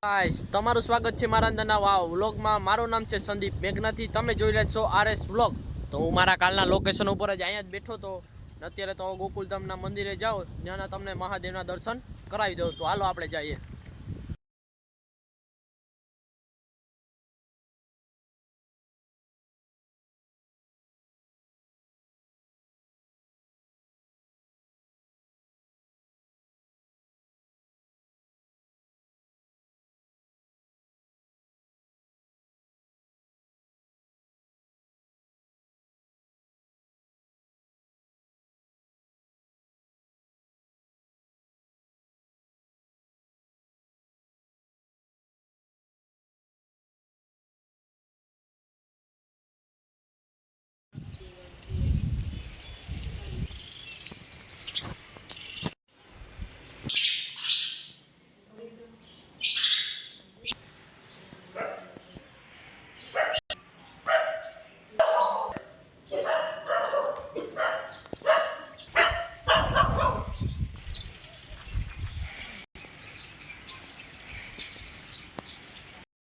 Guys તમારું સ્વાગત છે મારા અંદરના વાવ વ્લોગમાં। મારું નામ છે સંદીપ મેઘનાથી। તમે જોઈ રહ્યા છો આરએસ વ્લોગ। તો હું મારા કાલના લોકેશન ઉપર જ અહીંયા જ બેઠો તો અત્યારે તો ગોકુલધામના મંદિરે જાઓ, ત્યાંના તમને મહાદેવના દર્શન કરાવી દઉં। તો હાલો આપણે જઈએ।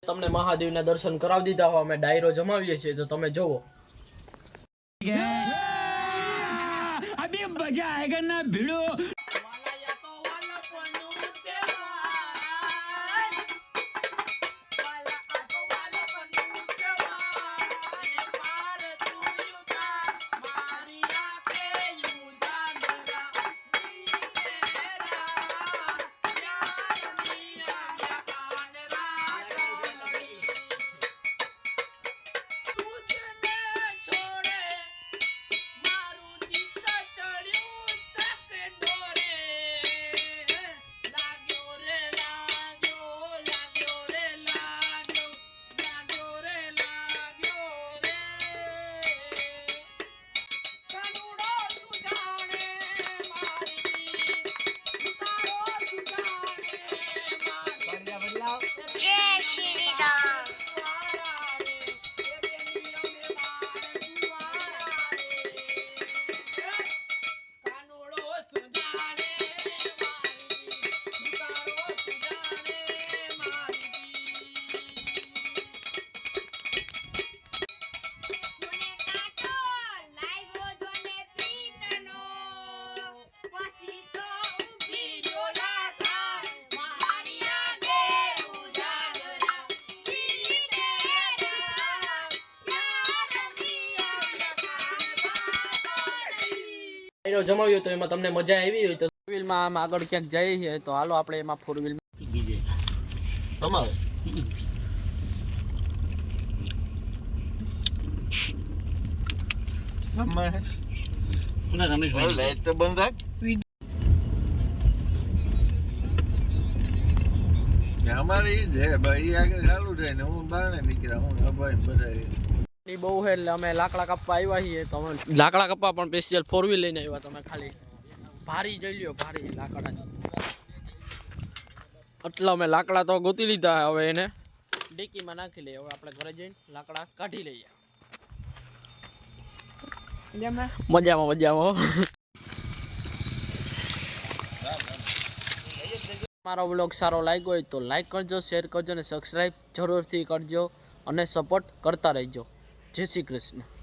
તમને મહાદેવના દર્શન કરાવી દીધા હો, અમે ડાયરો જમાવીએ છીએ તો તમે જોવો। अभी मजा आएगा ना भिड़ो। જમાવ્યો તો એમાં તમને મજા આવી હોય તો ફોર વ્હીલમાં આમ આગળ ક્યાંક જઈએ છીએ તો હાલો આપણે એમાં ફોર વ્હીલમાં તમારે રમેશભાઈ લાઈટ તો બંધ રાખ। અમારી છે ભાઈ આગળ ચાલુ થાય ને હું બારણે નીકળ્યા હું અભાઈ બધા બહુ છે એટલે અમે લાકડા કાપવા આવ્યા છીએ। તો અમે લાકડા કાપવા પણ સ્પેશિયલ ફોર વ્હીલ લઈને આવ્યા। તમે ખાલી ભારી જઈ લ્યો, ભારી લાકડા એટલે અમે લાકડા તો ગોતી લીધા। હવે એને ડેકીમાં નાખી લઈએ। હવે આપણે ઘરે જઈને લાકડા કાઢી લઈએ। મજામાં મજામાં। મારો વ્લોગ સારો લાગ્યો હોય તો લાઈક કરજો, શેર કરજો અને સબસ્ક્રાઈબ જરૂરથી કરજો અને સપોર્ટ કરતા રહેજો। જય શ્રી કૃષ્ણ।